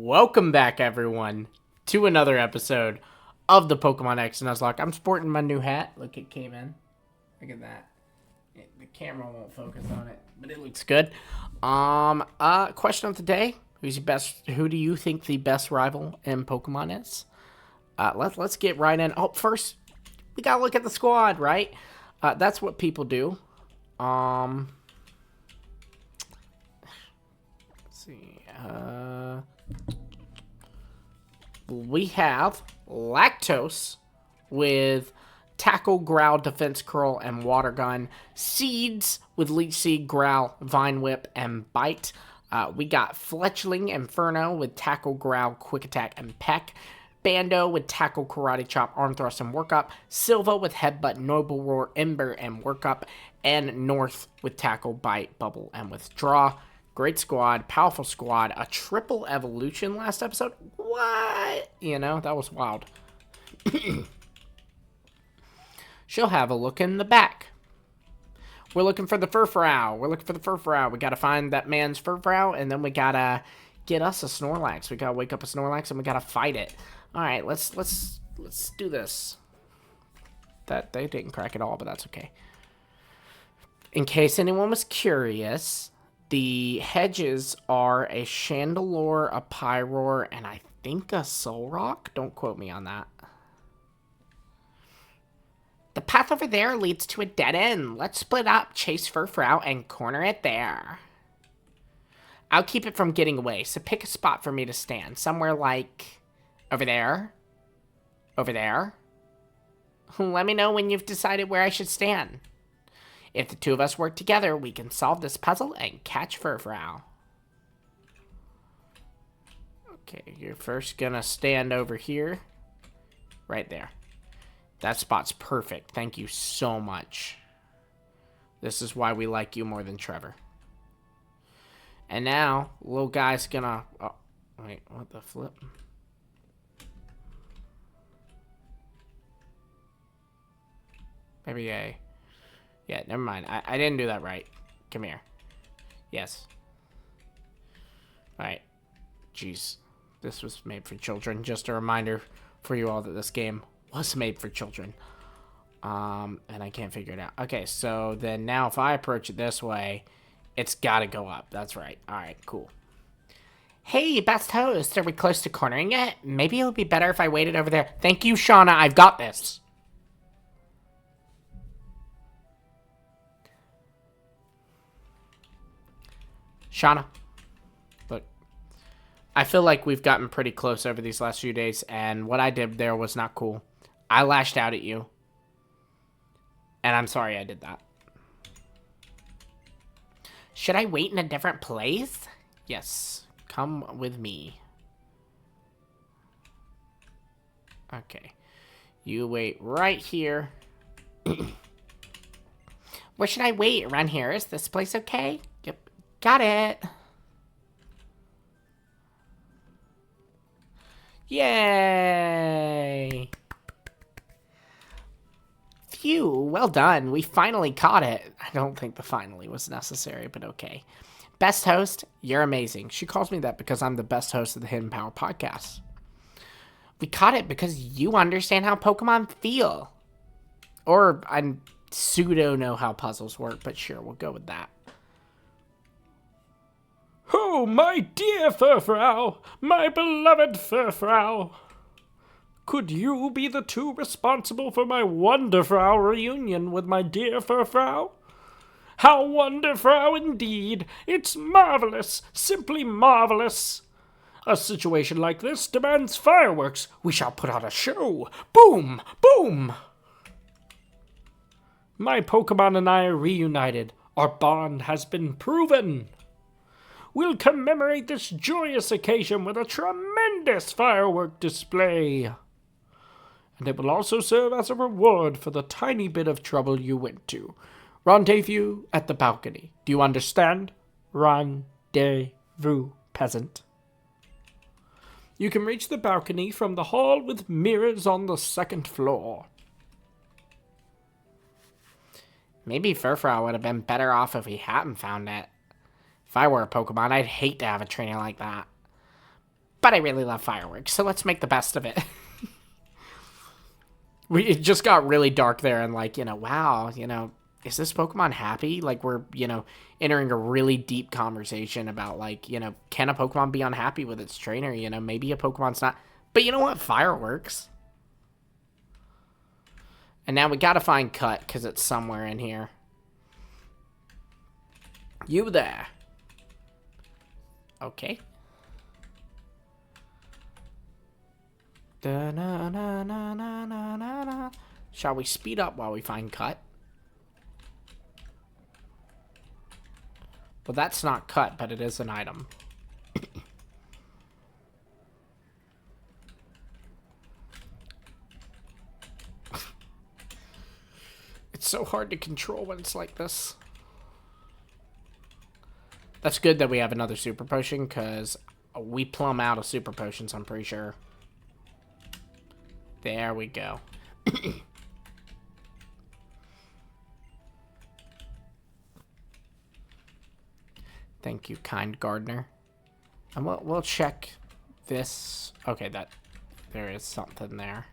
Welcome back, everyone, to another episode of the Pokemon X Nuzlocke. I'm sporting my new hat. Look, it came in. Look at that. The camera won't focus on it, but it looks good. Question of the day: Who do you think the best rival in Pokemon is? Let's get right in. Oh, first we gotta look at the squad, right? That's what people do. Let's see. We have Lactose with Tackle, Growl, Defense Curl, and Water Gun. Seeds with Leech Seed, Growl, Vine Whip, and Bite. We got Fletchling Inferno with Tackle, Growl, Quick Attack, and Peck. Bando with Tackle, Karate Chop, Arm Thrust, and Workup. Silva with Headbutt, Noble Roar, Ember, and Workup. And North with Tackle, Bite, Bubble, and Withdraw. Great squad, powerful squad, a triple evolution last episode. What? You know, that was wild. She'll have a look in the back. We're looking for the Furfrou. We gotta find that man's Furfrou, and then we gotta get us a Snorlax. We gotta wake up a Snorlax, and we gotta fight it. All right, let's do this. That they didn't crack at all, but that's okay. In case anyone was curious, the hedges are a Chandelure, a Pyroar, and I think a Solrock. Don't quote me on that. The path over there leads to a dead end. Let's split up, chase Furfrou, and corner it there. I'll keep it from getting away, so pick a spot for me to stand. Somewhere like over there. Over there. Let me know when you've decided where I should stand. If the two of us work together, we can solve this puzzle and catch Furfrou. Okay, you're first gonna stand over here. Right there. That spot's perfect. Thank you so much. This is why we like you more than Trevor. And now, little guy's gonna... Oh, wait, what the flip? Maybe a... Yeah, never mind. I didn't do that right. Come here. Yes. Alright. Jeez. This was made for children. Just a reminder for you all that this game was made for children. And I can't figure it out. Okay, so then now if I approach it this way, it's gotta go up. That's right. Alright, cool. Hey, best host. Are we close to cornering it? Maybe it would be better if I waited over there. Thank you, Shauna. I've got this. Shauna, look, I feel like we've gotten pretty close over these last few days, and what I did there was not cool. I lashed out at you, and I'm sorry I did that. Should I wait in a different place? Yes, come with me. Okay, you wait right here. Where should I wait? Around here? Is this place okay? Yep. Got it. Yay. Phew, well done. We finally caught it. I don't think the finally was necessary, but okay. Best host, you're amazing. She calls me that because I'm the best host of the Hidden Power podcast. We caught it because you understand how Pokemon feel. Or I pseudo know how puzzles work, but sure, we'll go with that. Oh, my dear Furfrou, my beloved Furfrou. Could you be the two responsible for my Wonderfrau reunion with my dear Furfrou? How Wonderfrau indeed! It's marvelous, simply marvelous. A situation like this demands fireworks. We shall put on a show. Boom! Boom! My Pokemon and I are reunited. Our bond has been proven. We'll commemorate this joyous occasion with a tremendous firework display. And it will also serve as a reward for the tiny bit of trouble you went to. Rendezvous at the balcony. Do you understand? Rendezvous, peasant. You can reach the balcony from the hall with mirrors on the second floor. Maybe Furfrou would have been better off if we hadn't found it. If I were a Pokemon, I'd hate to have a trainer like that. but I really love fireworks, so let's make the best of it. It just got really dark there, and like, wow, is this Pokemon happy? Like, we're, entering a really deep conversation about, like, can a Pokemon be unhappy with its trainer? Maybe a Pokemon's not. But you know what? Fireworks. And now we gotta find Cut, because it's somewhere in here. You there. Okay. Shall we speed up while we find Cut? Well, that's not Cut, but it is an item. It's so hard to control when it's like this. That's good that we have another super potion, because we plumb out of super potions, I'm pretty sure. There we go. Thank you, kind gardener. And we'll check this. Okay, there is something there.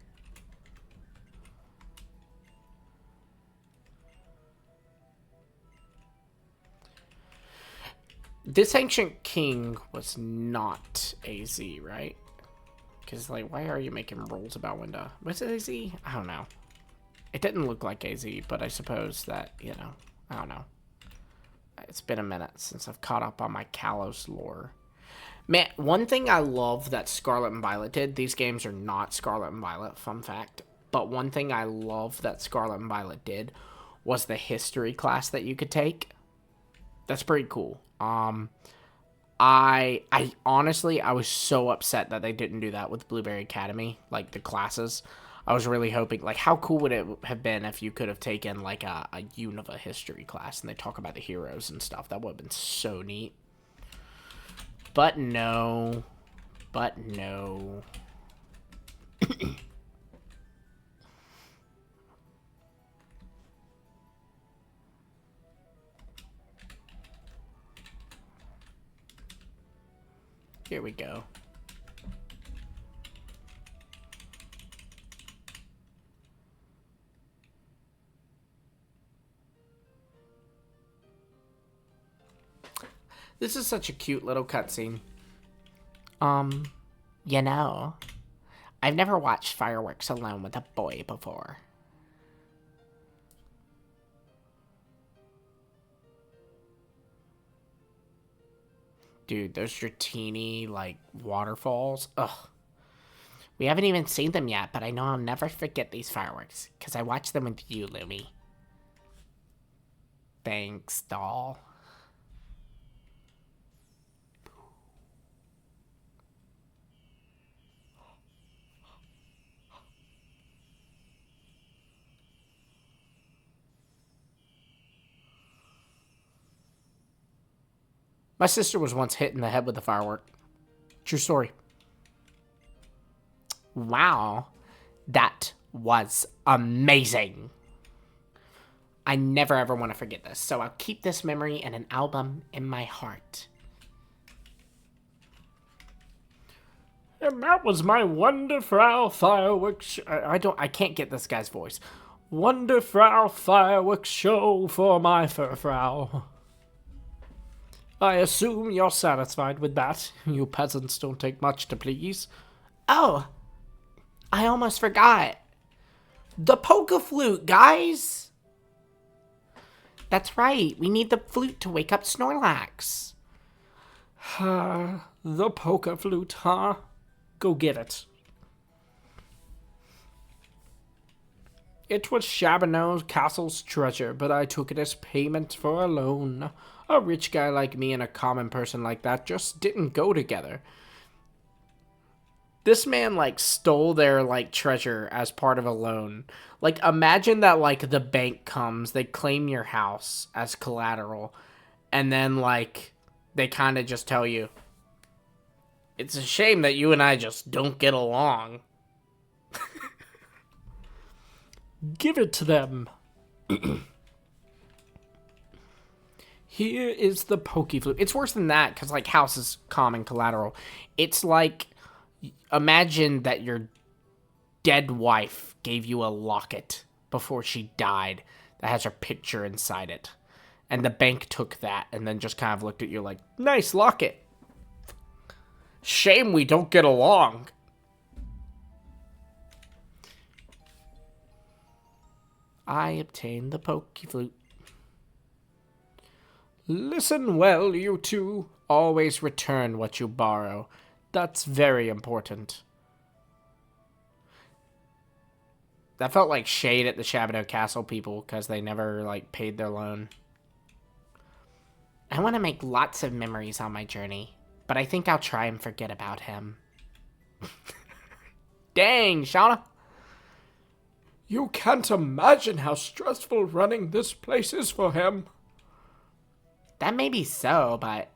This Ancient King was not AZ, right? Because, like, why are you making rules about Winda? Was it AZ? I don't know. It didn't look like AZ, but I suppose that, I don't know. It's been a minute since I've caught up on my Kalos lore. Man, one thing I love that Scarlet and Violet did, these games are not Scarlet and Violet, fun fact, but one thing I love that Scarlet and Violet did was the history class that you could take. That's pretty cool. I honestly, I was so upset that they didn't do that with Blueberry Academy, like the classes. I was really hoping, like, how cool would it have been if you could have taken, like, a Unova history class and they talk about the heroes and stuff. That would have been so neat. But no. But no. Here we go. This is such a cute little cutscene. I've never watched fireworks alone with a boy before. Dude, those Dratini, like, waterfalls. Ugh. We haven't even seen them yet, but I know I'll never forget these fireworks, because I watched them with you, Lumi. Thanks, doll. My sister was once hit in the head with a firework. True story. Wow. That was amazing. I never ever want to forget this, so I'll keep this memory in an album in my heart. And that was my Wonderfrau fireworks. I can't get this guy's voice. Wonderfrau fireworks show for my Furfrau. I assume you're satisfied with that. You peasants don't take much to please. Oh, I almost forgot. The polka flute, guys. That's right. We need the flute to wake up Snorlax. The polka flute, huh? Go get it. It was Chabonneau's castle's treasure, but I took it as payment for a loan. A rich guy like me and a common person like that just didn't go together. This man, like, stole their, like, treasure as part of a loan. Like, imagine that, like, the bank comes, they claim your house as collateral, and then, like, they kind of just tell you, it's a shame that you and I just don't get along. Give it to them. Here is the Pokeflute. It's worse than that, because, like, house is common collateral. It's like imagine that your dead wife gave you a locket before she died that has her picture inside it. And the bank took that and then just kind of looked at you like, nice locket. Shame we don't get along. I obtained the pokey flute. Listen well, you two. Always return what you borrow. That's very important. That felt like shade at the Shabano Castle people because they never, like, paid their loan. I want to make lots of memories on my journey, but I think I'll try and forget about him. Dang, Shauna. You can't imagine how stressful running this place is for him. That may be so, but...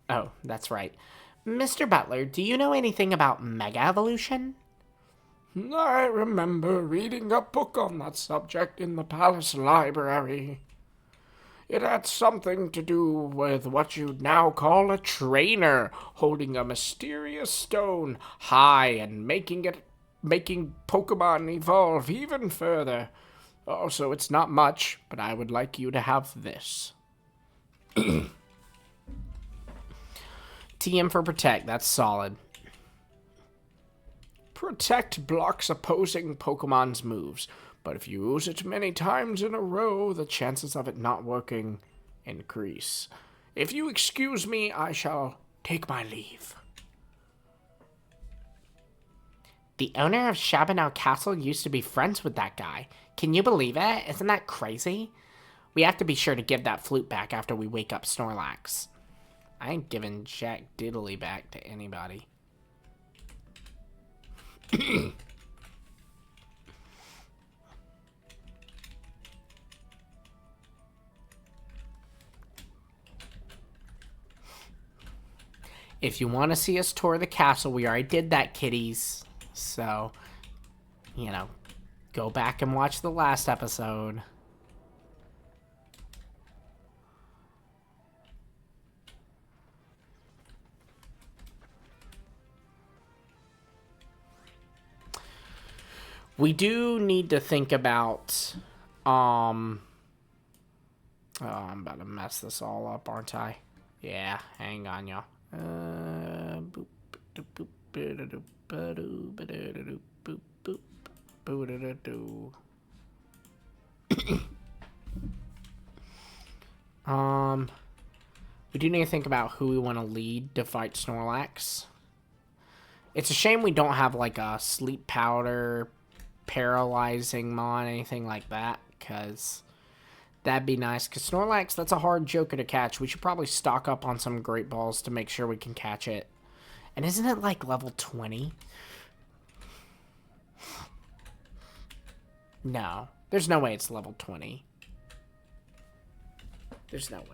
Oh, that's right. Mr. Butler, do you know anything about Mega Evolution? I remember reading a book on that subject in the palace library. It had something to do with what you'd now call a trainer, holding a mysterious stone high and making Pokemon evolve even further. Also, it's not much, but I would like you to have this. TM for Protect, that's solid. Protect blocks opposing Pokemon's moves, but if you use it many times in a row, the chances of it not working increase. If you excuse me, I shall take my leave. The owner of Shabano Castle used to be friends with that guy. Can you believe it? Isn't that crazy? We have to be sure to give that flute back after we wake up Snorlax. I ain't giving Jack Diddley back to anybody. If you want to see us tour the castle, we already did that, kiddies. So, you know, go back and watch the last episode. We do need to think about, oh, I'm about to mess this all up, aren't I? Yeah, hang on, y'all. We do need to think about who we want to lead to fight Snorlax. It's a shame we don't have, like, a sleep powder, paralyzing mon, anything like that, because that'd be nice. Because Snorlax, that's a hard joker to catch. We should probably stock up on some Great Balls to make sure we can catch it. And isn't it, like, level 20? No. There's no way it's level 20. There's no way.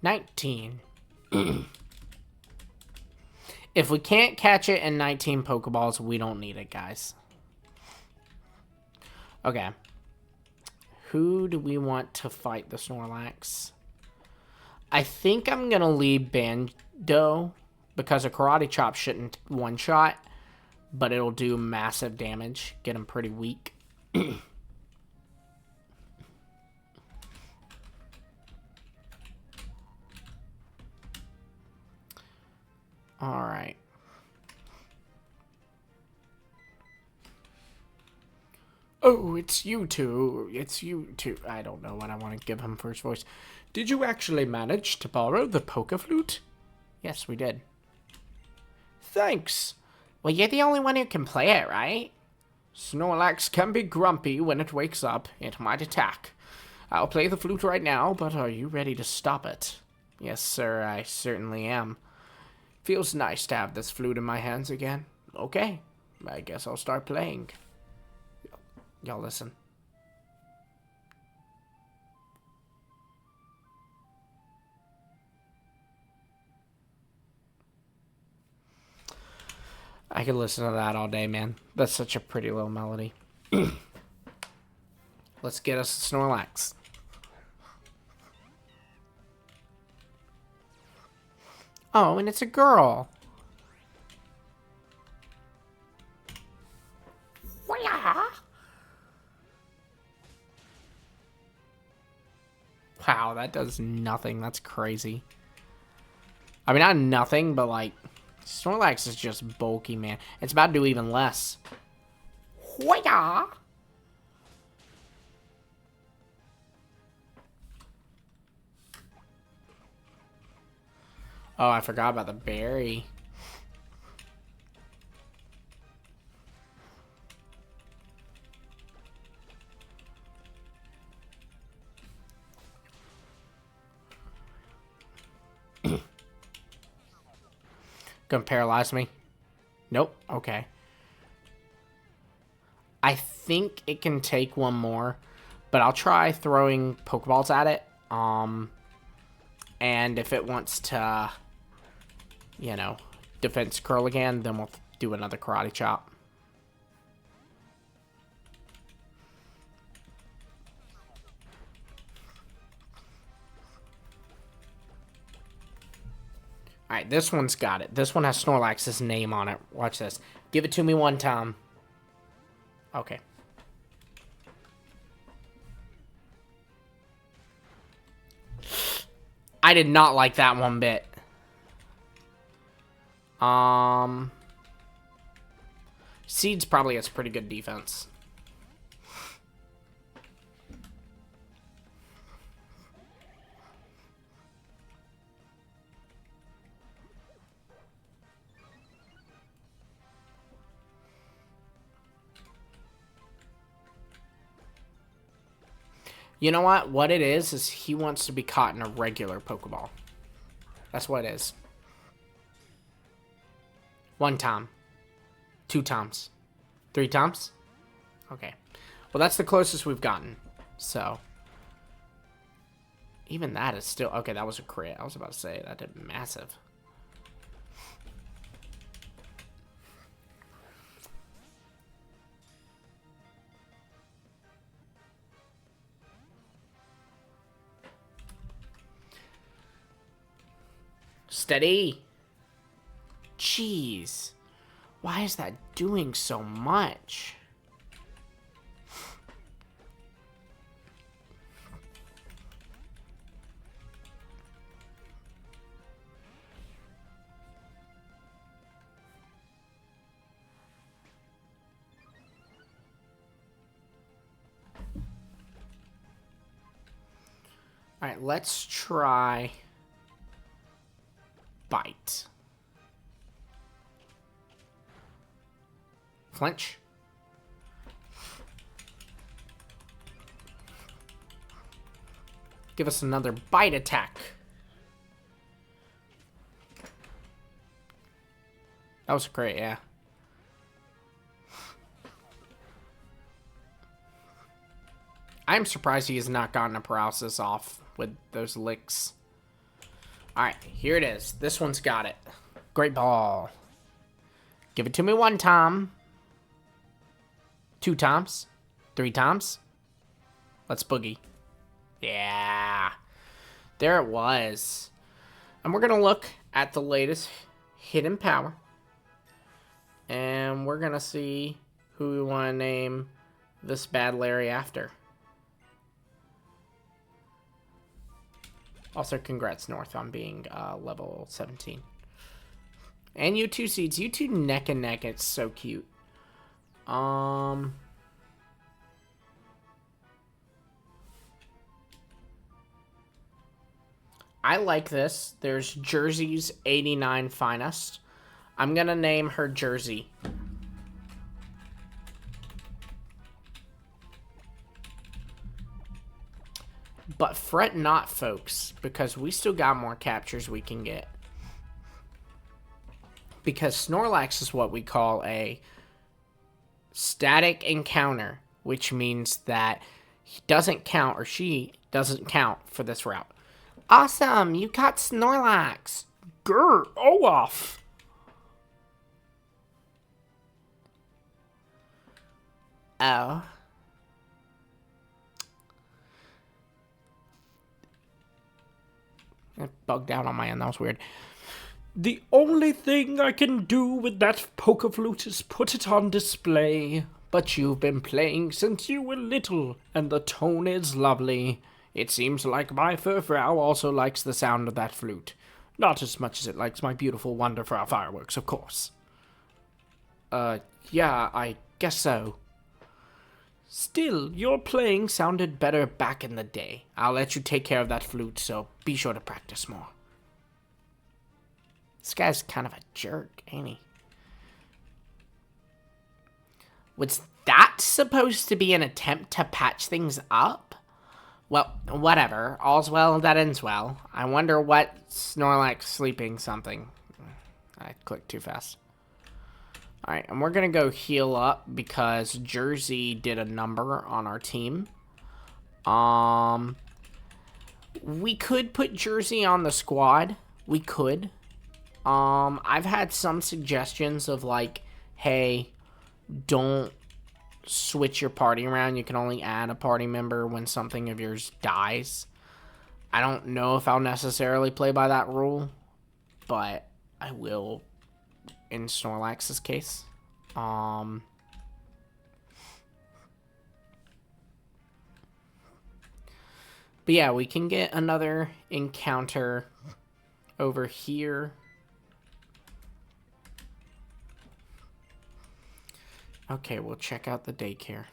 19. If we can't catch it in 19 Pokeballs, we don't need it, guys. Okay. Who do we want to fight the Snorlax? I think I'm going to leave Bando because a Karate Chop shouldn't one-shot, but it'll do massive damage, get him pretty weak. Alright. Oh, it's you two. It's you two. I don't know what I want to give him first voice. Did you actually manage to borrow the Poke Flute? Yes, we did. Thanks. Well, you're the only one who can play it, right? Snorlax can be grumpy when it wakes up. It might attack. I'll play the flute right now, but are you ready to stop it? Yes, sir, I certainly am. Feels nice to have this flute in my hands again. Okay, I guess I'll start playing. Y'all listen. I could listen to that all day, man. That's such a pretty little melody. Let's get us a Snorlax. Oh, and it's a girl. Wow, that does nothing. That's crazy. I mean, not nothing, but like, Snorlax is just bulky, man. It's about to do even less. Hoya! Oh, I forgot about the berry. Gonna paralyze me? Nope. Okay. I think it can take one more, but I'll try throwing Pokeballs at it. And if it wants to, you know, defense curl again, then we'll do another karate chop. Alright, this one's got it. This one has Snorlax's name on it. Watch this. Give it to me one time. Okay. I did not like that one bit. Seeds probably has pretty good defense. You know what? What it is he wants to be caught in a regular Pokeball. That's what it is. One time. 2 times. 3 times? Okay. Well, that's the closest we've gotten. So. Even that is still... Okay, that was a crit. I was about to say, that did massive. Steady. Jeez. Why is that doing so much? All right, let's try bite. Flinch. Give us another bite attack. That was great, yeah. I'm surprised he has not gotten a paralysis off with those licks. Alright, here it is. This one's got it. Great ball. Give it to me 1 time. 2 times. 3 times. Let's boogie. Yeah. There it was. And we're going to look at the latest hidden power. And we're going to see who we want to name this bad Larry after. Also, congrats, North, on being level 17. And you two Seeds. You two neck and neck. It's so cute. I like this. There's Jersey's 89 Finest. I'm going to name her Jersey. But fret not, folks, because we still got more captures we can get. Because Snorlax is what we call a static encounter, which means that he doesn't count, or she doesn't count for this route. Awesome, you caught Snorlax. Grr, Olaf. Oh. It bugged out on my end. That was weird. The only thing I can do with that poker flute is put it on display. But you've been playing since you were little, and the tone is lovely. It seems like my Furfrau also likes the sound of that flute. Not as much as it likes my beautiful Wonderfrau fireworks, of course. Yeah, I guess so. Still, your playing sounded better back in the day. I'll let you take care of that flute, so be sure to practice more. This guy's kind of a jerk, ain't he? Was that supposed to be an attempt to patch things up? Well, whatever. All's well that ends well. I wonder what Snorlax sleeping something. I clicked too fast. Alright, and we're going to go heal up because Jersey did a number on our team. We could put Jersey on the squad. We could. I've had some suggestions of like, hey, don't switch your party around. You can only add a party member when something of yours dies. I don't know if I'll necessarily play by that rule, but I will in Snorlax's case. But yeah, we can get another encounter over here. Okay, we'll check out the daycare.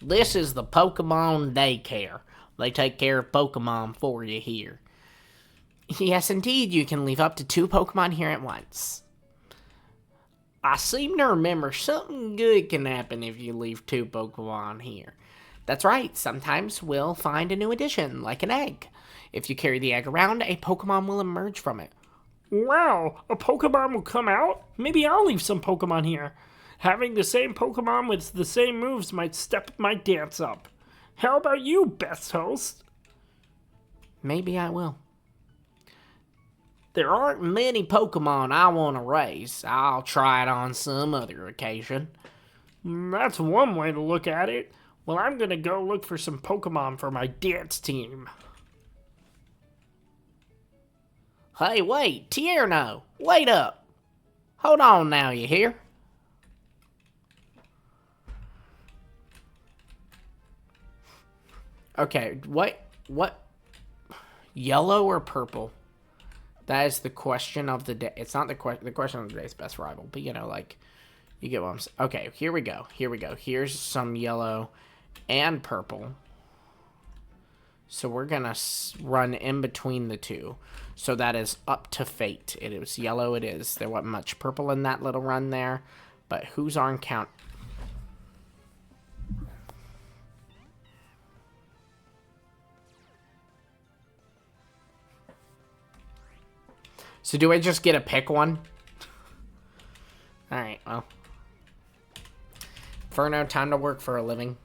This is the Pokemon daycare. They take care of Pokemon for you here. Yes, indeed, you can leave up to 2 Pokemon here at once. I seem to remember something good can happen if you leave 2 Pokemon here. That's right, sometimes we'll find a new addition, like an egg. If you carry the egg around, a Pokemon will emerge from it. Wow, a Pokemon will come out? Maybe I'll leave some Pokemon here. Having the same Pokemon with the same moves might step my dance up. How about you, best host? Maybe I will. There aren't many Pokemon I want to raise. I'll try it on some other occasion. That's one way to look at it. Well, I'm gonna go look for some Pokemon for my dance team. Hey, wait, Tierno, wait up. Hold on now, you hear? Okay, what, yellow or purple? That is the question of the day. It's not the question of the day is best rival, but you know, like, you get what I'm saying. Okay, here we go. Here's some yellow and purple. So we're gonna run in between the two. So that is up to fate. It is yellow, it is. There wasn't much purple in that little run there. But who's on count? So do I just get to pick one? Alright, well. Inferno, time to work for a living.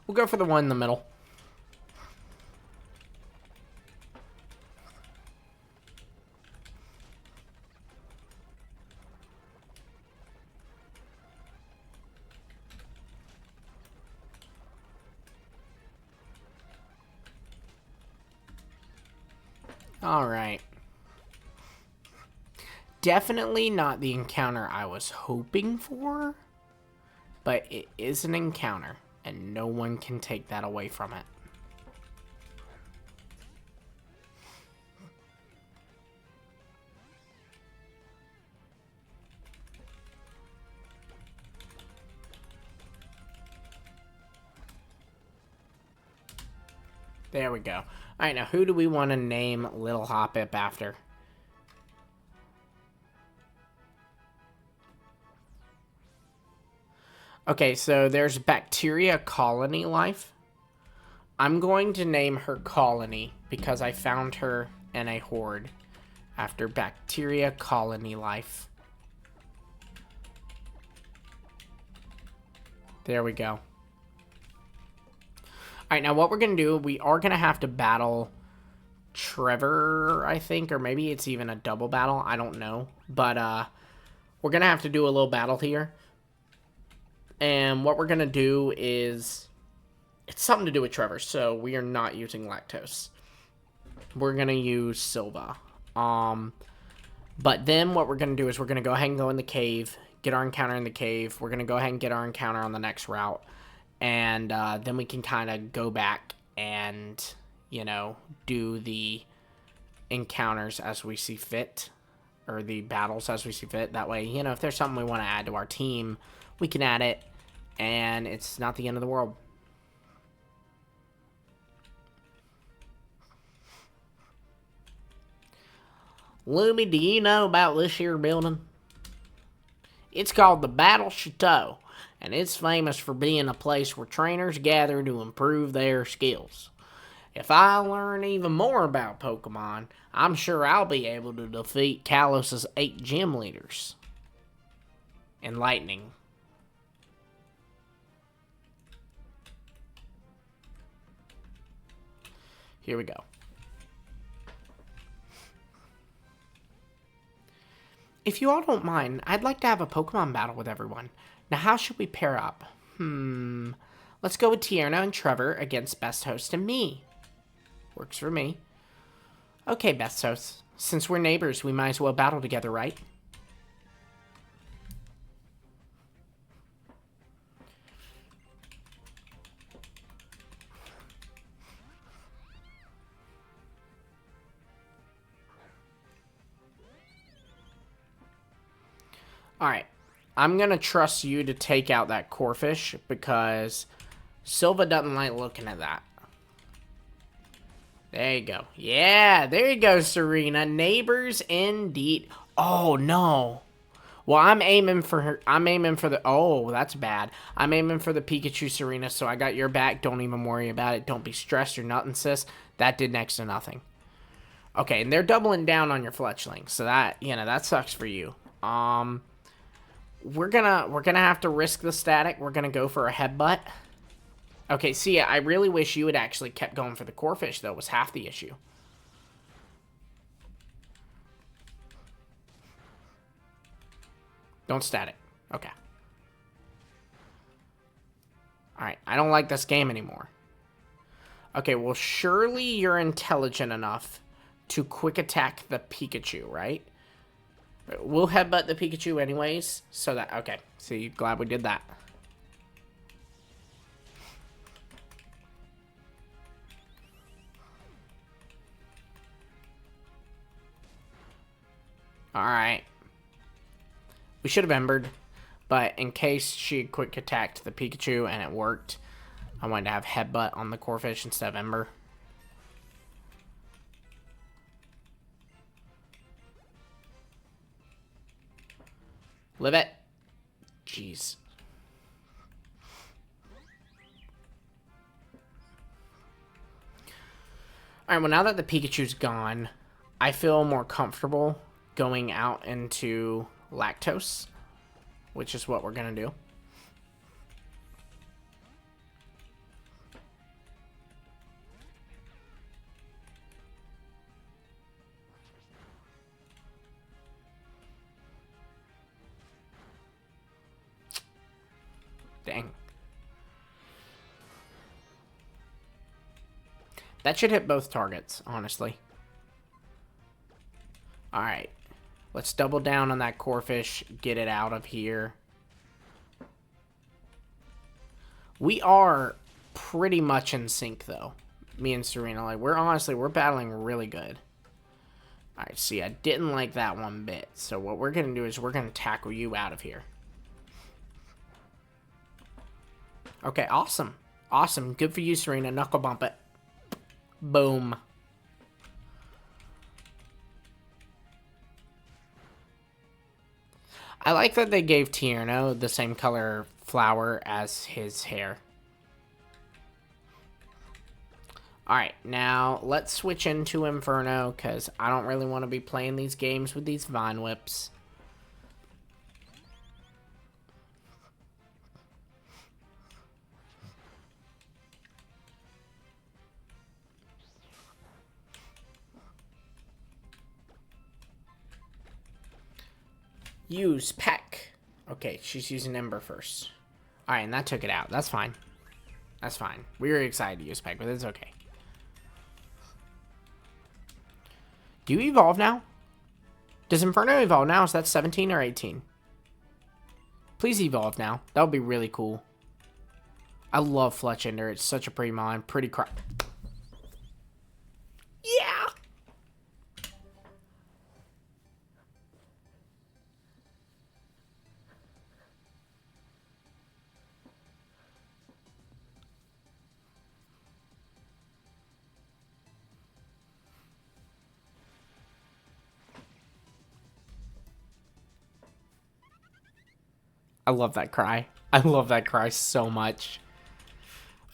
We'll go for the one in the middle. Alright. Definitely not the encounter I was hoping for, but it is an encounter, and no one can take that away from it. There we go. Alright, now who do we want to name Little Hoppip after? Okay, so there's Bacteria Colony Life. I'm going to name her Colony because I found her in a horde after Bacteria Colony Life. There we go. Alright, now what we're going to do, we are going to have to battle Trevor, I think, or maybe it's even a double battle. I don't know. But we're going to have to do a little battle here. And what we're going to do is, it's something to do with Trevor, so we are not using Lactose. We're going to use Silva. But then what we're going to do is we're going to go ahead and go in the cave, get our encounter in the cave. We're going to go ahead and get our encounter on the next route. And then we can kind of go back and, you know, do the encounters as we see fit. Or the battles as we see fit. That way, you know, if there's something we want to add to our team, we can add it. And it's not the end of the world. Lumi, do you know about this here building? It's called the Battle Chateau, and it's famous for being a place where trainers gather to improve their skills. If I learn even more about Pokemon, I'm sure I'll be able to defeat Kalos's 8 gym leaders. Enlightening. Here we go. If you all don't mind, I'd like to have a Pokemon battle with everyone. Now, how should we pair up? Let's go with Tierno and Trevor against Best Host and me. Works for me. Okay, Best Host. Since we're neighbors, we might as well battle together, right? Alright, I'm going to trust you to take out that Corphish because Silva doesn't like looking at that. There you go. Yeah, there you go, Serena. Neighbors indeed. Oh, no. Well, I'm aiming for her. I'm aiming for the... Oh, that's bad. I'm aiming for the Pikachu, Serena, so I got your back. Don't even worry about it. Don't be stressed or nothing, sis. That did next to nothing. Okay, and they're doubling down on your Fletchling, so that, you know, that sucks for you. We're gonna have to risk the static. We're gonna go for a headbutt. Okay, see, I really wish you had actually kept going for the Corphish, though, was half the issue. Don't static. Okay. Alright, I don't like this game anymore. Okay, well, surely you're intelligent enough to quick attack the Pikachu, right? We'll headbutt the Pikachu anyways, so that... Okay, see, glad we did that. Alright. We should have embered, but in case she quick attacked the Pikachu and it worked, I wanted to have headbutt on the Corphish instead of ember. Live it. Jeez. Alright, well now that the Pikachu's gone, I feel more comfortable going out into Lactose, which is what we're going to do. Dang. That should hit both targets, honestly. Alright. Let's double down on that Corphish. Get it out of here. We are pretty much in sync, though. Me and Serena. Like, we're battling really good. Alright, see, I didn't like that one bit. So what we're going to do is we're going to tackle you out of here. Okay, awesome. Awesome. Good for you, Serena. Knuckle bump it. Boom. I like that they gave Tierno the same color flower as his hair. Alright, now let's switch into Inferno, because I don't really want to be playing these games with these Vine Whips. Use Peck. Okay, she's using Ember first. Alright, and that took it out. That's fine. That's fine. We were excited to use Peck, but it's okay. Do you evolve now? Does Inferno evolve now? Is that 17 or 18? Please evolve now. That would be really cool. I love Fletchender. It's such a pretty mon. Pretty crap. Yeah! I love that cry. I love that cry so much.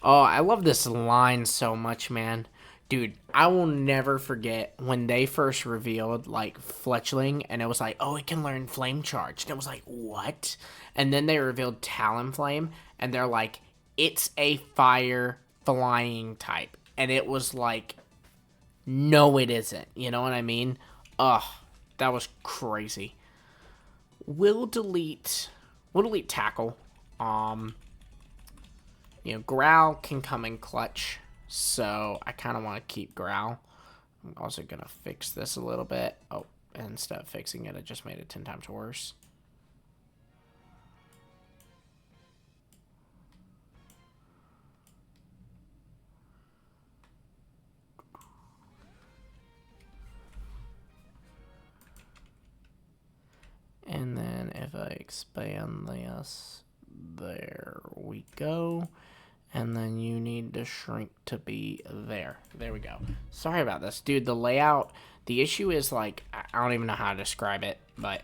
Oh, I love this line so much, man. Dude, I will never forget when they first revealed, like, Fletchling, and it was like, oh, it can learn Flame Charge. And it was like, what? And then they revealed Talonflame, and they're like, it's a fire flying type. And it was like, no, it isn't. You know what I mean? Ugh, that was crazy. We'll delete Tackle. You know, Growl can come in clutch, so I kind of want to keep Growl. I'm also going to fix this a little bit. Oh, and instead of fixing it, I just made it 10 times worse. And then if I expand this, there we go. And then you need to shrink to be there. There we go. Sorry about this. Dude, the layout, the issue is, like, I don't even know how to describe it, but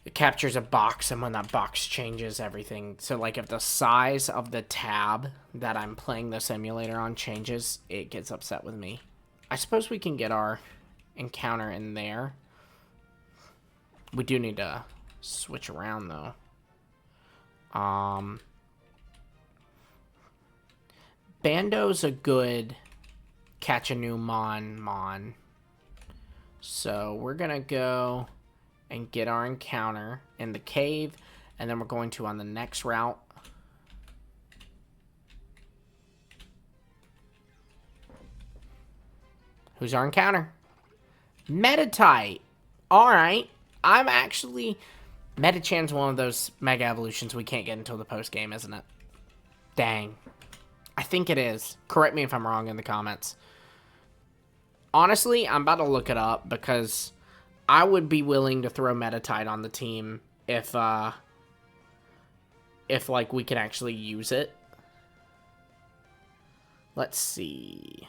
it captures a box, and when that box changes everything. So, like, if the size of the tab that I'm playing the simulator on changes, it gets upset with me. I suppose we can get our encounter in there. We do need to switch around, though. Bando's a good catch a new mon. So we're going to go and get our encounter in the cave. And then we're going to, on the next route, who's our encounter? Metatite. Alright. I'm actually... Metachan's one of those Mega Evolutions we can't get until the post-game, isn't it? Dang. I think it is. Correct me if I'm wrong in the comments. Honestly, I'm about to look it up because I would be willing to throw Metatite on the team if like, we can actually use it. Let's see.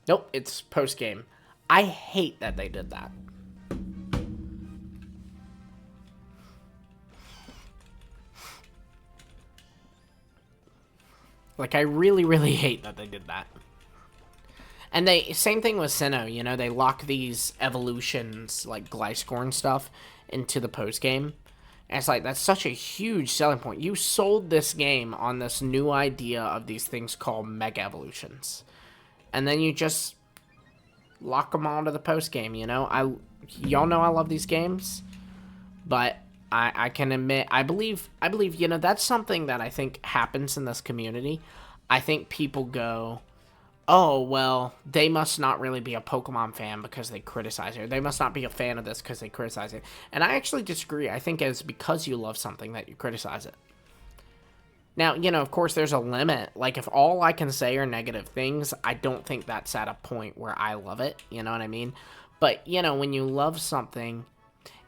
Nope, it's post-game. I hate that they did that. Like, I really, really hate that they did that. And same thing with Sinnoh, you know, they lock these evolutions, like Gliscor stuff, into the post-game. And it's like, that's such a huge selling point. You sold this game on this new idea of these things called Mega Evolutions. And then you just lock them all to the post-game, you know? Y'all know I love these games, but I can admit, I believe, you know, that's something that I think happens in this community. I think people go, oh, well, they must not really be a Pokemon fan because they criticize it. They must not be a fan of this because they criticize it. And I actually disagree. I think it's because you love something that you criticize it. Now, you know, of course, there's a limit. Like, if all I can say are negative things, I don't think that's at a point where I love it. You know what I mean? But, you know, when you love something,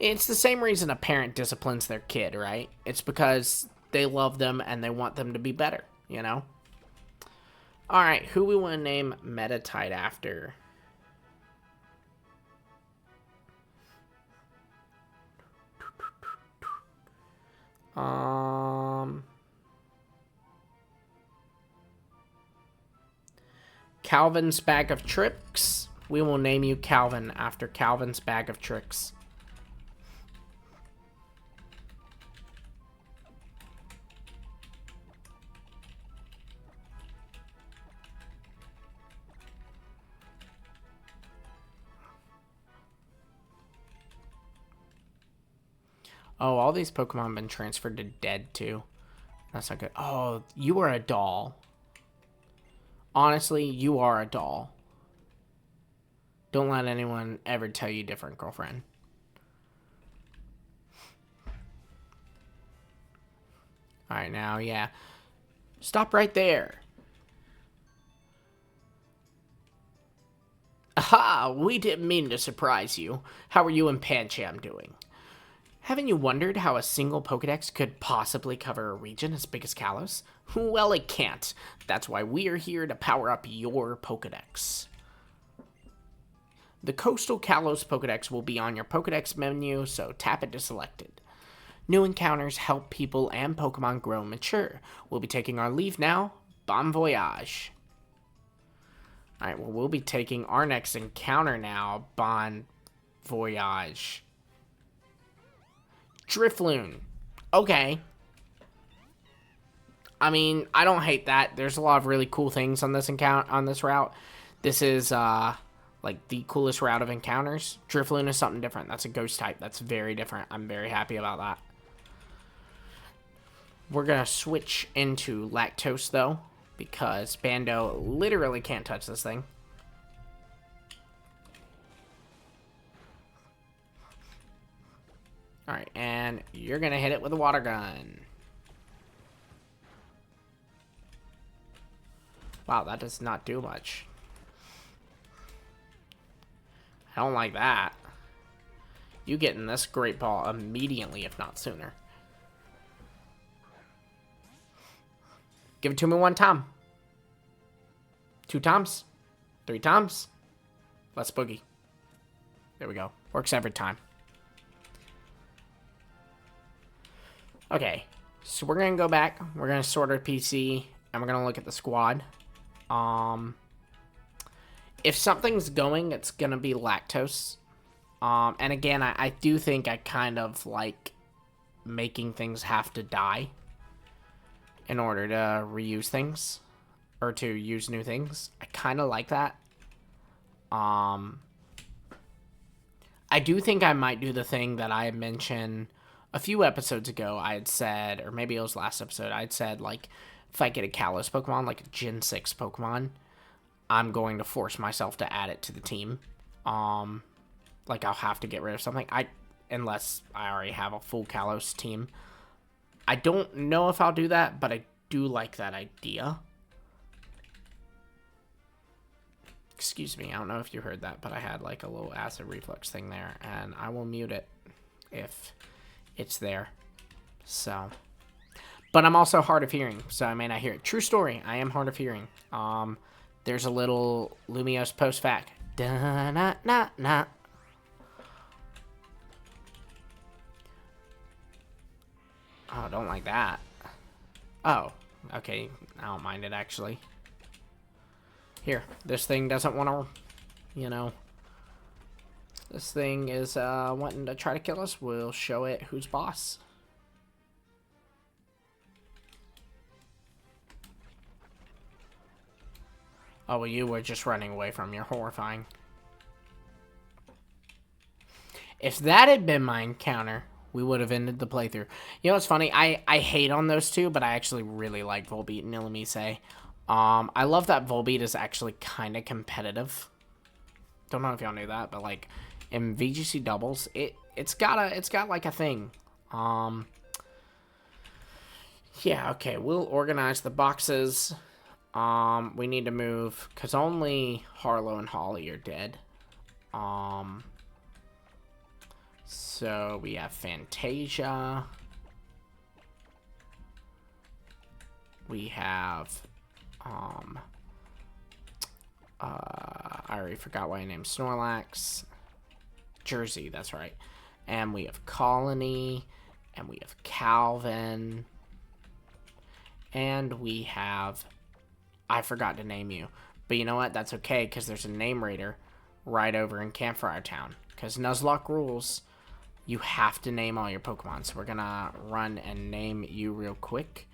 it's the same reason a parent disciplines their kid, right? It's because they love them and they want them to be better, you know? Alright, who we want to name Metatite after? Calvin's Bag of Tricks. We will name you Calvin after Calvin's Bag of Tricks. Oh, all these Pokemon have been transferred to dead, too. That's not good. Oh, you are a doll. Honestly, you are a doll. Don't let anyone ever tell you different, girlfriend. Alright, now, yeah. Stop right there. Aha! We didn't mean to surprise you. How are you and Pancham doing? Haven't you wondered how a single Pokedex could possibly cover a region as big as Kalos? Well, it can't. That's why we're here to power up your Pokedex. The Coastal Kalos Pokedex will be on your Pokedex menu, so tap it to select it. New encounters help people and Pokemon grow and mature. We'll be taking our leave now. Bon voyage. Alright, well, we'll be taking our next encounter now. Bon voyage. Drifloon. Okay. I mean, I don't hate that. There's a lot of really cool things on this route. This is like the coolest route of encounters. Drifloon is something different. That's a ghost type. That's very different. I'm very happy about that. We're gonna switch into Lactose though, because Bando literally can't touch this thing. Alright, and you're gonna hit it with a water gun. Wow, that does not do much. I don't like that. You getting this Great Ball immediately, if not sooner. Give it to me one time. 2 times. 3 times. Let's boogie. There we go. Works every time. Okay, so we're going to go back, we're going to sort our PC, and we're going to look at the squad. If something's going, it's going to be Lactose. And again, I do think I kind of like making things have to die in order to reuse things, or to use new things. I kind of like that. I do think I might do the thing that I mentioned a few episodes ago. I had said, or maybe it was last episode, I'd said, like, if I get a Kalos Pokemon, like a Gen 6 Pokemon, I'm going to force myself to add it to the team. Like, I'll have to get rid of something. Unless I already have a full Kalos team. I don't know if I'll do that, but I do like that idea. Excuse me, I don't know if you heard that, but I had, like, a little acid reflux thing there, and I will mute it if it's there. So, but I'm also hard of hearing, so I may not hear it. True story, I am hard of hearing. There's a little LumiosePost fact. Da-na-na-na. Oh, I don't like that. Oh, okay, I don't mind it, actually. Here, this thing doesn't want to, you know, this thing is wanting to try to kill us. We'll show it who's boss. Oh, well, you were just running away from. You're horrifying. If that had been my encounter, we would have ended the playthrough. You know what's funny? I hate on those two, but I actually really like Volbeat and Illumise. I love that Volbeat is actually kind of competitive. Don't know if y'all knew that, but like in VGC doubles, it's got like a thing. Yeah, okay, we'll organize the boxes. We need to move because only Harlow and Holly are dead. So we have Fantasia. We have I already forgot what I named Snorlax. Jersey, that's right. And we have Colony, and we have Calvin, and we have, I forgot to name you, but you know what, that's okay, because there's a name raider right over in Campfire Town, because Nuzlocke rules, you have to name all your Pokemon, so we're gonna run and name you real quick.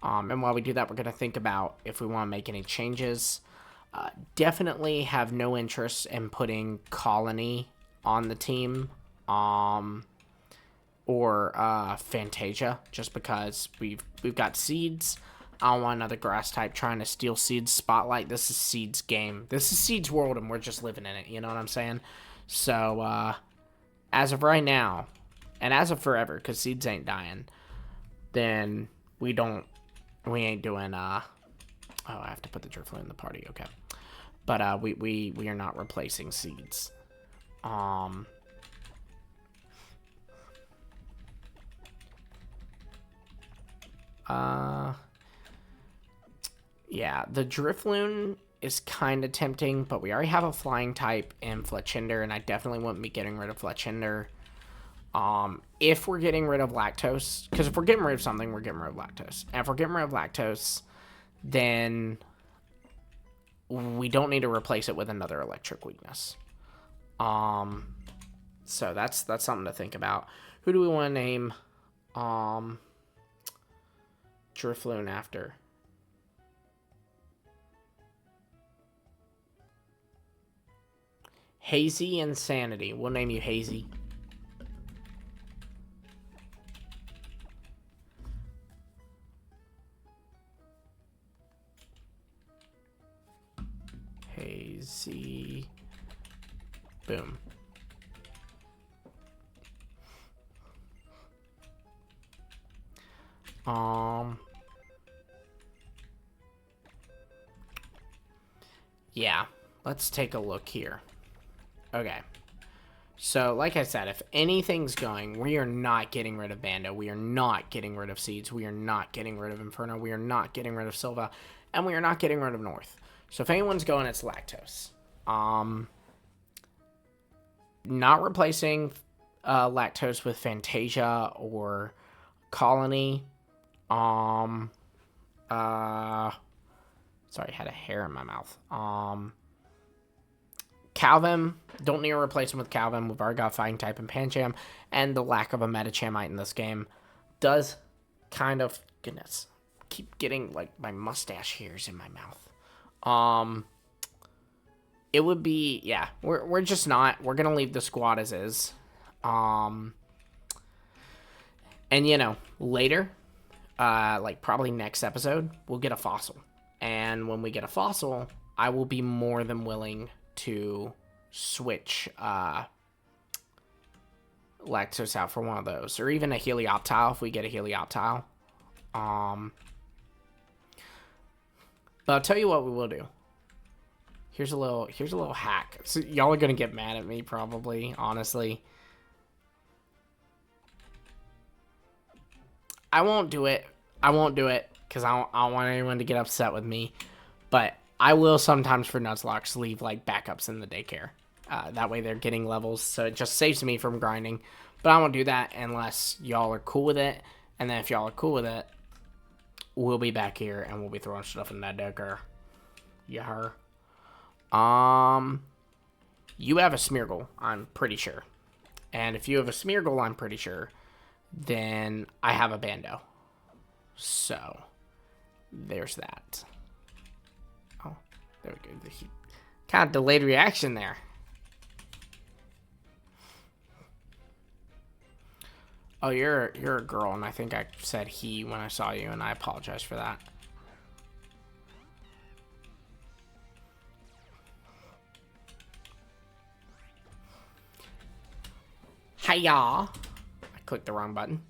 And while we do that, we're gonna think about if we want to make any changes. Definitely have no interest in putting Colony on the team. or Fantasia, just because we've got seeds. I don't want another grass type trying to steal Seed's spotlight. This is Seed's game. This is Seed's world, and we're just living in it. You know what I'm saying? So, as of right now, and as of forever, because Seeds ain't dying, then we ain't doing, oh, I have to put the Drifloon in the party, okay. But, we are not replacing Seeds. Yeah, the Drifloon is kind of tempting, but we already have a flying type in Fletchinder, and I definitely wouldn't be getting rid of Fletchinder. If we're getting rid of Lactose, because if we're getting rid of something, we're getting rid of Lactose. And if we're getting rid of Lactose, then we don't need to replace it with another electric weakness. So that's something to think about. Who do we want to name Drifloon after? Hazy Insanity. We'll name you Hazy. Hazy. Boom. Yeah, let's take a look here. Okay. So, like I said, if anything's going, we are not getting rid of Bando. We are not getting rid of Seeds. We are not getting rid of Inferno. We are not getting rid of Silva. And we are not getting rid of North. So, if anyone's going, it's Lactose. Not replacing Lactose with Fantasia or Colony. Sorry, I had a hair in my mouth. Calvin, don't need to replace him with Calvin. We've already got Fighting type and Pancham, and the lack of a Metachamite in this game does kind of, goodness, keep getting like my mustache hairs in my mouth. It would be, yeah, we're just not, we're gonna leave the squad as is. And you know, later, like probably next episode, we'll get a fossil. And when we get a fossil, I will be more than willing to switch Lactose out for one of those, or even a Helioptile if we get a Helioptile. But I'll tell you what we will do. Here's a little hack. So y'all are gonna get mad at me probably, honestly. I won't do it because I don't want anyone to get upset with me. But I will sometimes for Nuzlocke leave like backups in the daycare. That way they're getting levels, so it just saves me from grinding. But I won't do that unless y'all are cool with it. And then if y'all are cool with it, we'll be back here and we'll be throwing stuff in that daycare. Yeah. You have a Smeargle, I'm pretty sure. And if you have a Smeargle, I'm pretty sure, then I have a Bando. So, there's that. Oh, there we go. Kind of delayed reaction there. Oh, you're a girl, and I think I said he when I saw you, and I apologize for that. Hiya! I clicked the wrong button.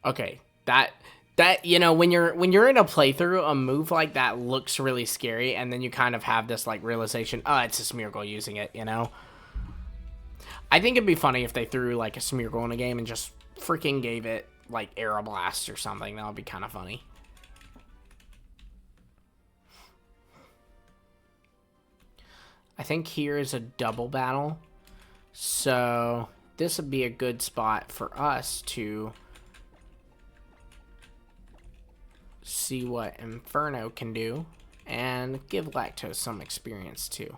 Okay, that you know, when you're in a playthrough, a move like that looks really scary, and then you kind of have this like realization, oh, it's a Smeargle using it, you know. I think it'd be funny if they threw like a Smeargle in a game and just freaking gave it like Aeroblast or something. That would be kind of funny. I think here is a double battle, so this would be a good spot for us to see what Inferno can do and give Lactose some experience too.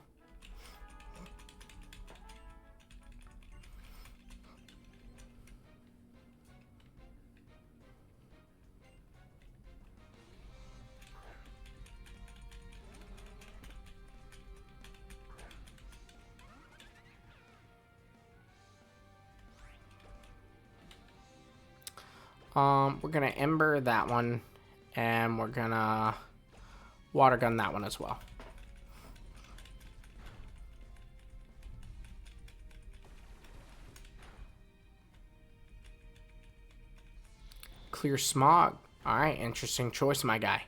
We're gonna Ember that one, and we're gonna Water Gun that one as well. Clear Smog. Alright, interesting choice, my guy.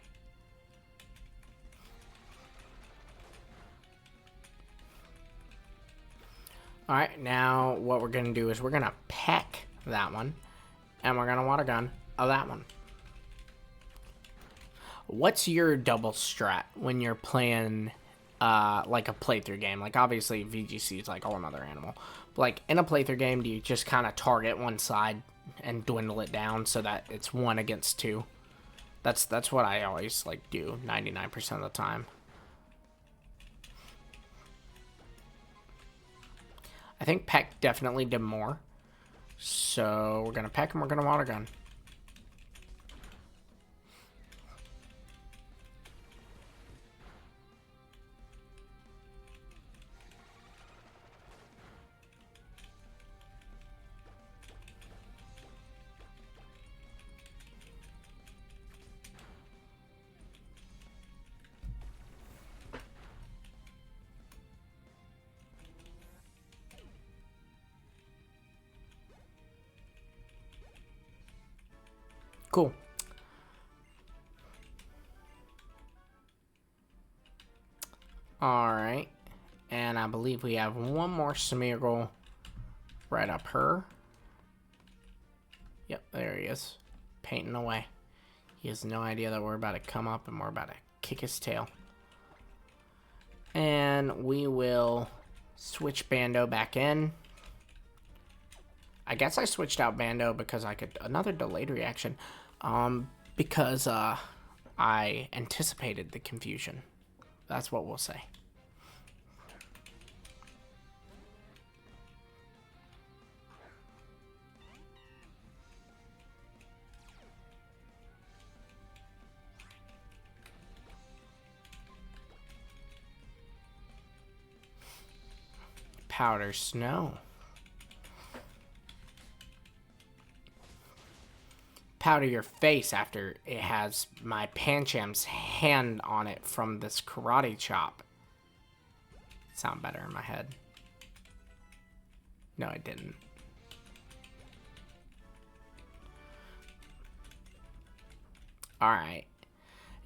Alright, now what we're going to do is we're going to peck that one. And we're going to Water Gun that one. What's your double strat when you're playing like a playthrough game? Like, obviously, VGC is like a whole another animal. But, like, in a playthrough game, do you just kind of target one side and dwindle it down so that it's 1 against 2? That's what I always, like, do 99% of the time. I think Peck definitely did more. So we're going to Peck and we're going to Water Gun. Cool. Alright. And I believe we have one more Smeargle right up her. Yep, there he is. Painting away. He has no idea that we're about to come up and we're about to kick his tail. And we will switch Bando back in. I guess I switched out Bando because I could... Another delayed reaction. Because I anticipated the confusion. That's what we'll say. Powder Snow. Powder your face after it has my Pancham's hand on it from this karate chop. Sound better in my head. No, it didn't. Alright.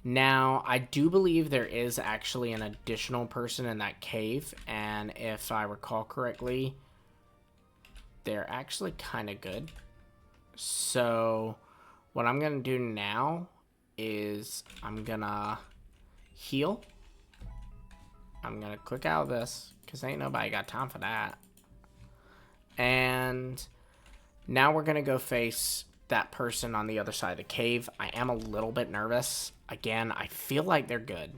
Now, I do believe there is actually an additional person in that cave, and if I recall correctly, they're actually kind of good. So... what I'm going to do now is I'm going to heal. I'm going to click out of this because ain't nobody got time for that. And now we're going to go face that person on the other side of the cave. I am a little bit nervous. Again, I feel like they're good.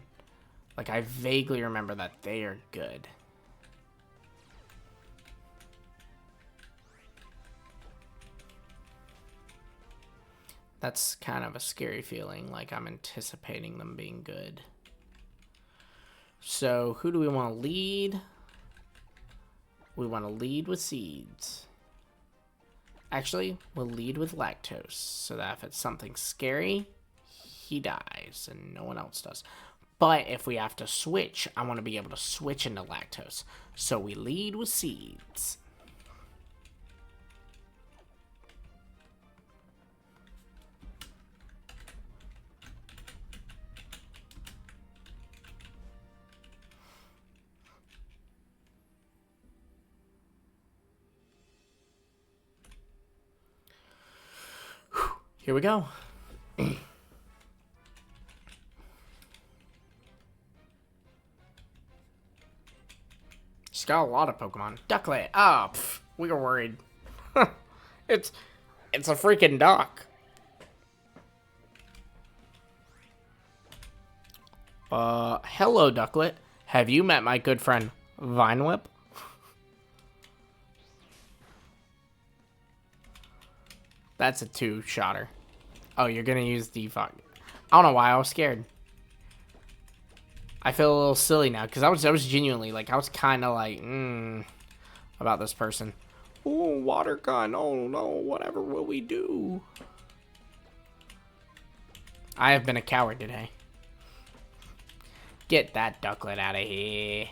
Like, I vaguely remember that they are good. That's kind of a scary feeling, like I'm anticipating them being good. So, who do we want to lead? We want to lead with Seeds. Actually, we'll lead with Lactose, so that if it's something scary, he dies, and no one else does. But if we have to switch, I want to be able to switch into Lactose. So we lead with Seeds. Here we go. She's got a lot of Pokemon. Ducklet. Oh, we were worried. It's a freaking duck. Hello, Ducklet. Have you met my good friend, Vinewhip? That's a 2-shotter. Oh, you're gonna use Defog. I don't know why I was scared. I feel a little silly now because I was genuinely like I was kind of like about this person. Oh, Water Gun. Oh no, whatever will we do? I have been a coward today. Get that ducklet out of here.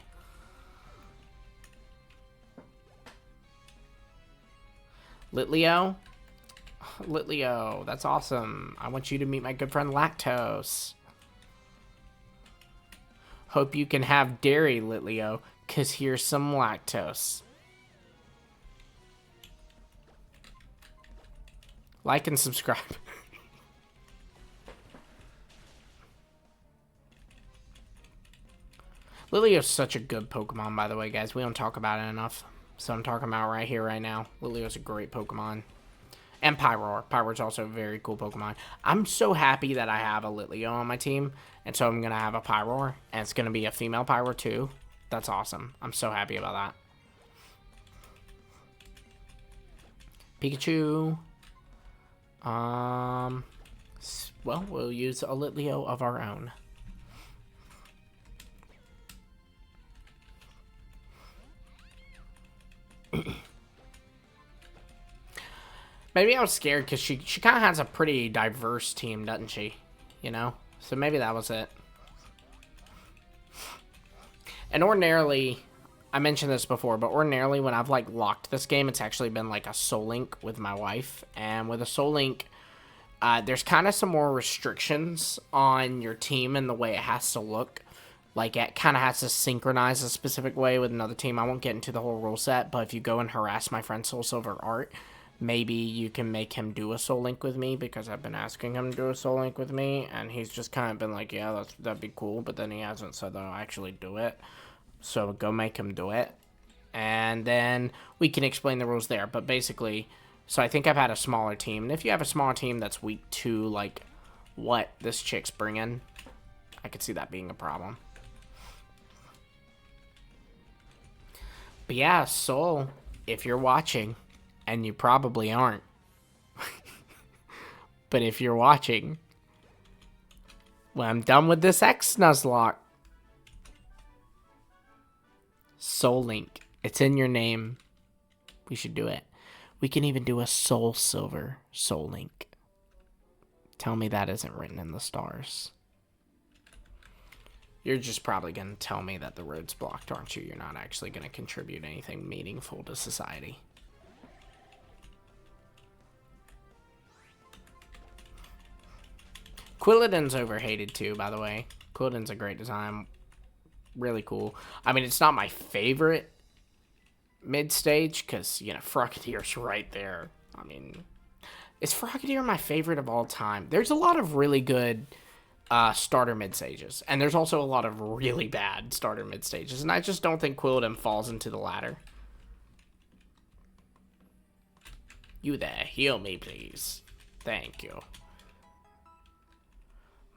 Litleo? Litleo, that's awesome. I want you to meet my good friend Lactose. Hope you can have dairy, Litleo, because here's some lactose. Like and subscribe. Lileo's such a good Pokemon, by the way, guys. We don't talk about it enough. So I'm talking about right here, right now. Lileo's a great Pokemon. And Pyroar. Pyroar's also a very cool Pokemon. I'm so happy that I have a Litleo on my team. And so I'm going to have a Pyroar. And it's going to be a female Pyroar too. That's awesome. I'm so happy about that. Pikachu. Well, we'll use a Litleo of our own. Maybe I was scared because she kind of has a pretty diverse team, doesn't she? You know? So maybe that was it. And ordinarily, I mentioned this before, but ordinarily when I've like locked this game, it's actually been like a Soul Link with my wife. And with a Soul Link, there's kind of some more restrictions on your team and the way it has to look. Like, it kind of has to synchronize a specific way with another team. I won't get into the whole rule set, but if you go and harass my friend Soul Silver Art, maybe you can make him do a Soul Link with me, because I've been asking him to do a Soul Link with me, and he's just kind of been like, yeah, that'd be cool, but then he hasn't said that I'll actually do it. So go make him do it, and then we can explain the rules there. But basically, so I think I've had a smaller team, and if you have a smaller team that's weak to, like, what this chick's bringing, I could see that being a problem. But yeah, Soul, if you're watching, and you probably aren't, but if you're watching, when I'm done with this X Nuzlocke, Soul Link, it's in your name. We should do it. We can even do a Soul Silver Soul Link. Tell me that isn't written in the stars. You're just probably going to tell me that the road's blocked, aren't you? You're not actually going to contribute anything meaningful to society. Quilladin's overhated too, by the way. Quilladin's a great design. Really cool. I mean, it's not my favorite mid-stage, because, you know, Frogadire's right there. I mean, is Frogadier my favorite of all time? There's a lot of really good starter mid-stages, and there's also a lot of really bad starter mid-stages, and I just don't think Quilladin falls into the latter. You there, heal me, please. Thank you.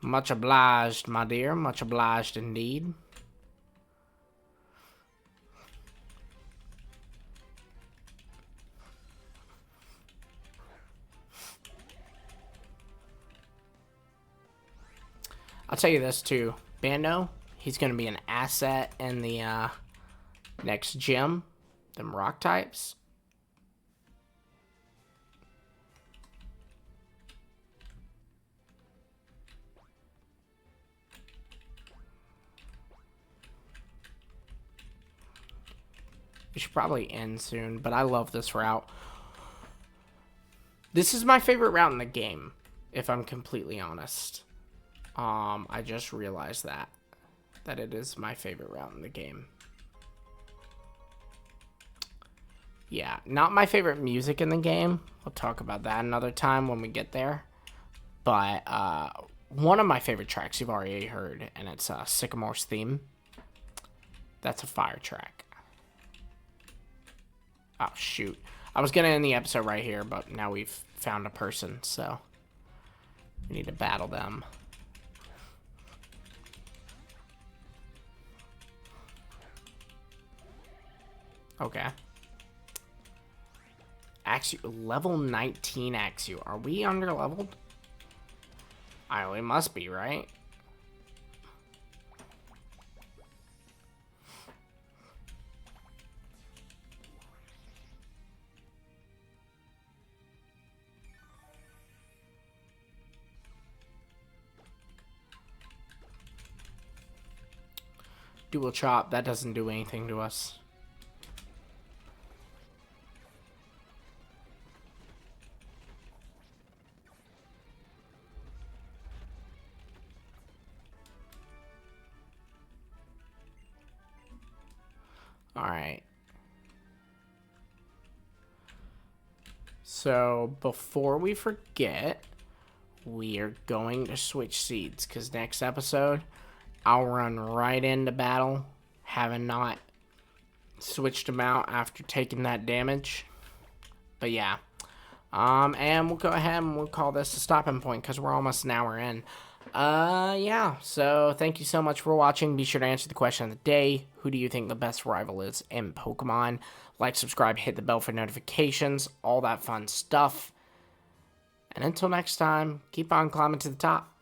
Much obliged, my dear. Much obliged indeed. I'll tell you this too, Bando, he's going to be an asset in the next gym, them rock types. We should probably end soon, but I love this route. This is my favorite route in the game, if I'm completely honest. I just realized that it is my favorite route in the game. Yeah, not my favorite music in the game. We'll talk about that another time when we get there. But one of my favorite tracks you've already heard, and it's Sycamore's theme. That's a fire track. Oh, shoot. I was going to end the episode right here, but now we've found a person, so we need to battle them. Okay. Axew, level 19 Axew. Are we under leveled? We must be, right? Dual chop, that doesn't do anything to us. Alright. So, before we forget, we are going to switch seeds, because next episode, I'll run right into battle, having not switched them out after taking that damage. But yeah. And we'll go ahead and we'll call this a stopping point, because we're almost an hour in. Yeah, so thank you so much for watching. Be sure to answer the question of the day. Who do you think the best rival is in Pokemon? Like, subscribe, hit the bell for notifications, all that fun stuff. And until next time, keep on climbing to the top.